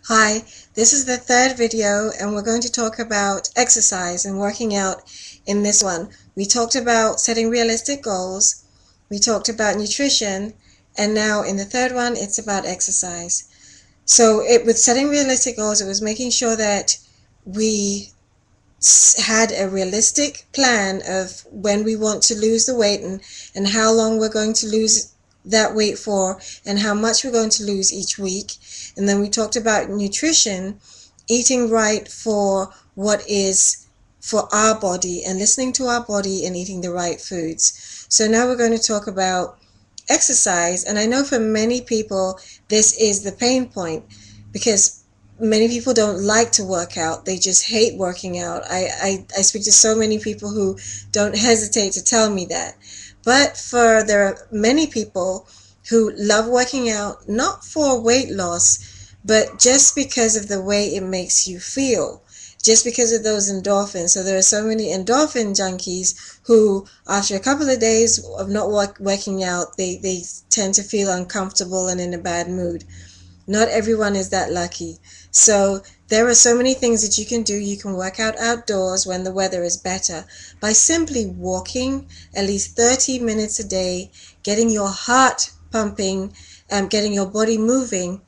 Hi, this is the third video and we're going to talk about exercise and working out in this one. We talked about setting realistic goals, we talked about nutrition, and now in the third one it's about exercise. So with setting realistic goals, it was making sure that we had a realistic plan of when we want to lose the weight and how long we're going to lose that weight for and how much we're going to lose each week. And then we talked about nutrition, eating right for what is for our body and listening to our body and eating the right foods. So now we're going to talk about exercise. And I know for many people this is the pain point because many people don't like to work out. They just hate working out. I speak to so many people who don't hesitate to tell me that. But there are many people who love working out, not for weight loss, but just because of the way it makes you feel, just because of those endorphins. So there are so many endorphin junkies who, after a couple of days of not working out, they tend to feel uncomfortable and in a bad mood. Not everyone is that lucky. So there are so many things that you can do. You can work out outdoors when the weather is better by simply walking at least 30 minutes a day, getting your heart pumping, getting your body moving.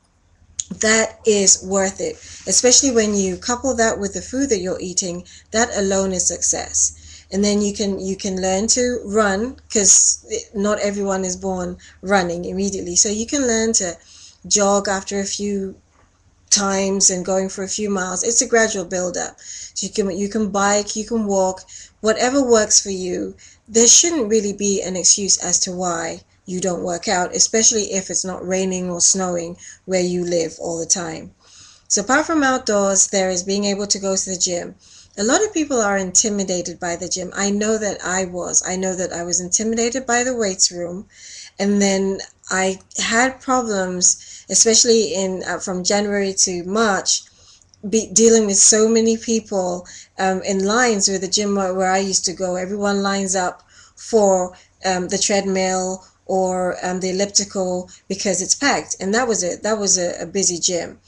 That is worth it, especially when you couple that with the food that you're eating. That alone is success. And then you can learn to run, because not everyone is born running immediately. So you can learn to jog after a few times and going for a few miles. It's a gradual build up. So you can bike, you can walk, whatever works for you. There shouldn't really be an excuse as to why you don't work out, especially if it's not raining or snowing where you live all the time. So apart from outdoors, there is being able to go to the gym. A lot of people are intimidated by the gym. I know that I was. I know that I was intimidated by the weights room. And then I had problems, especially from January to March, dealing with so many people in lines with the gym where I used to go. Everyone lines up for the treadmill or the elliptical because it's packed. And that was it. That was a busy gym.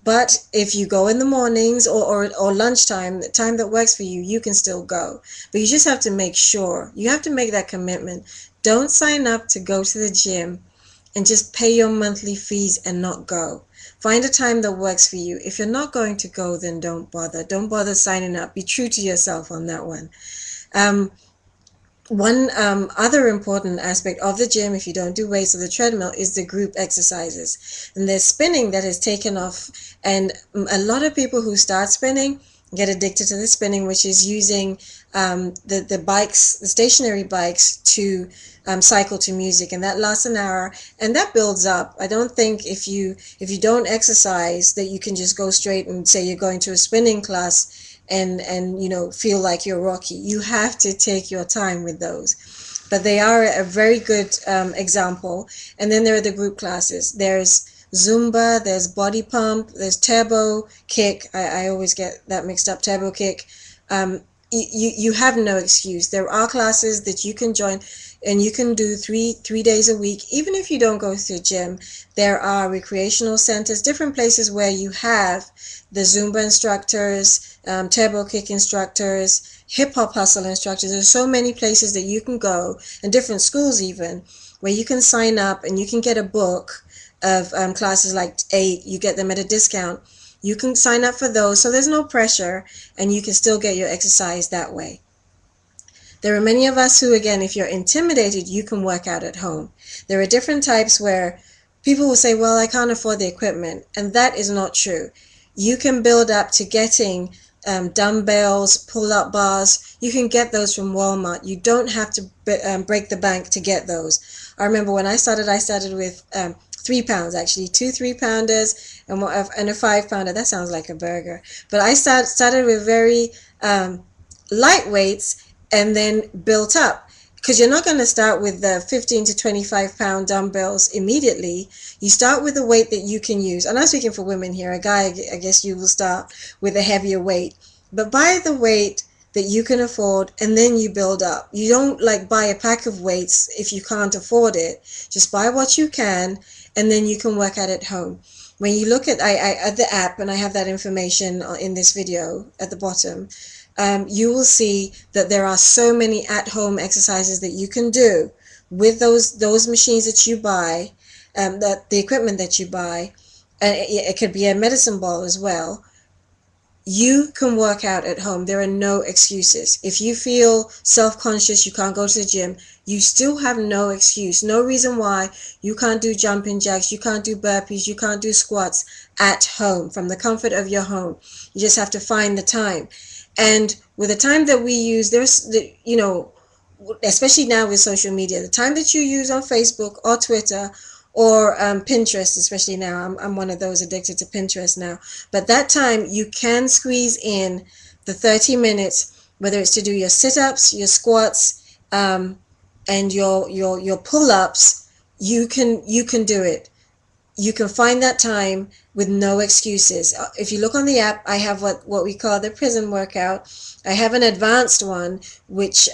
But if you go in the mornings or lunchtime, the time that works for you, you can still go. But you just have to make sure. You have to make that commitment. Don't sign up to go to the gym and just pay your monthly fees and not go. Find a time that works for you. If you're not going to go, then don't bother. Don't bother signing up. Be true to yourself on that one. Um, One other important aspect of the gym, if you don't do weights or the treadmill, is the group exercises. And there's spinning that has taken off. And a lot of people who start spinning get addicted to the spinning, which is using the bikes, the stationary bikes, to cycle to music. And that lasts an hour. And that builds up. I don't think if you don't exercise that you can just go straight and say you're going to a spinning class and feel like you're Rocky. You have to take your time with those, but they are a very good example. And then there are the group classes. There's Zumba, there's body pump, there's turbo kick. I always get that mixed up. Turbo kick. You have no excuse. There are classes that you can join and you can do three days a week. Even if you don't go to the gym, there are recreational centers, different places where you have the Zumba instructors, turbo kick instructors, hip hop hustle instructors. There's so many places that you can go, and different schools even, where you can sign up and you can get a book of classes like 8. You get them at a discount. You can sign up for those, so there's no pressure, and you can still get your exercise that way. There are many of us who, again, if you're intimidated, you can work out at home. There are different types where people will say, well, I can't afford the equipment, and that is not true. You can build up to getting dumbbells, pull-up bars. You can get those from Walmart. You don't have to break the bank to get those. I remember when I started with 3 pounds, actually, 2 3-pounders and a 5-pounder. That sounds like a burger. But I started with very light weights and then built up. Because you're not going to start with the 15 to 25-pound dumbbells immediately. You start with the weight that you can use. I'm not speaking for women here. A guy, I guess you will start with a heavier weight. But buy the weight that you can afford, and then you build up. You don't like buy a pack of weights if you can't afford it. Just buy what you can, and then you can work out at home. When you look at at the app, and I have that information in this video at the bottom, you will see that there are so many at-home exercises that you can do with those machines that you buy, that the equipment that you buy. It could be a medicine ball as well. You can work out at home. There are no excuses. If you feel self-conscious, you can't go to the gym, you still have no excuse, no reason why you can't do jumping jacks, you can't do burpees, you can't do squats at home from the comfort of your home. You just have to find the time. And with the time that we use, especially now with social media, the time that you use on Facebook or Twitter or Pinterest, especially now. I'm one of those addicted to Pinterest now. But that time you can squeeze in the 30 minutes, whether it's to do your sit-ups, your squats, and your pull-ups. You can do it. You can find that time with no excuses. If you look on the app, I have what we call the prison workout. I have an advanced one, which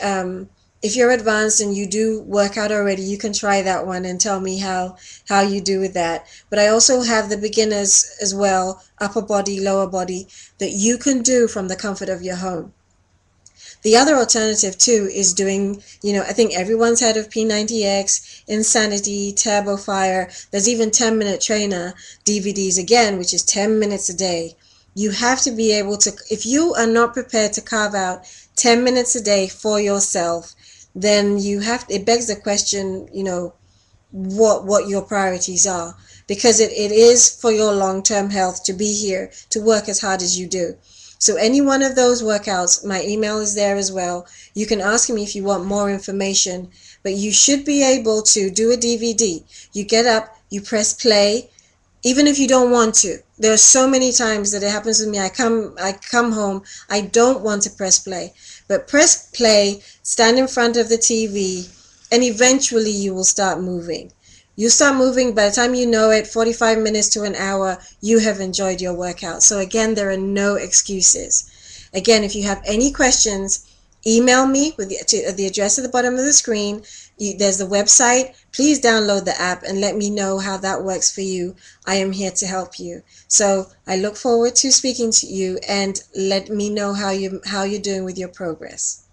if you're advanced and you do work out already, you can try that one and tell me how you do with that. But I also have the beginners as well, upper body, lower body, that you can do from the comfort of your home. The other alternative too is doing, I think everyone's heard of P90X, Insanity, Turbo Fire. There's even 10-minute trainer DVDs again, which is 10 minutes a day. You have to be able to, if you are not prepared to carve out 10 minutes a day for yourself, then it begs the question, what your priorities are, because it is for your long-term health to be here, to work as hard as you do. So any one of those workouts, my email is there as well. You can ask me if you want more information, but you should be able to do a DVD. You get up, you press play, even if you don't want to. There are so many times that it happens with me. I come home, I don't want to press play. But press play, stand in front of the TV, and eventually you will start moving. You start moving, by the time you know it, 45 minutes to an hour, you have enjoyed your workout. So again, there are no excuses. Again, if you have any questions, email me with the address at the bottom of the screen. There's the website. Please download the app and let me know how that works for you. I am here to help you. So I look forward to speaking to you, and let me know how you're doing with your progress.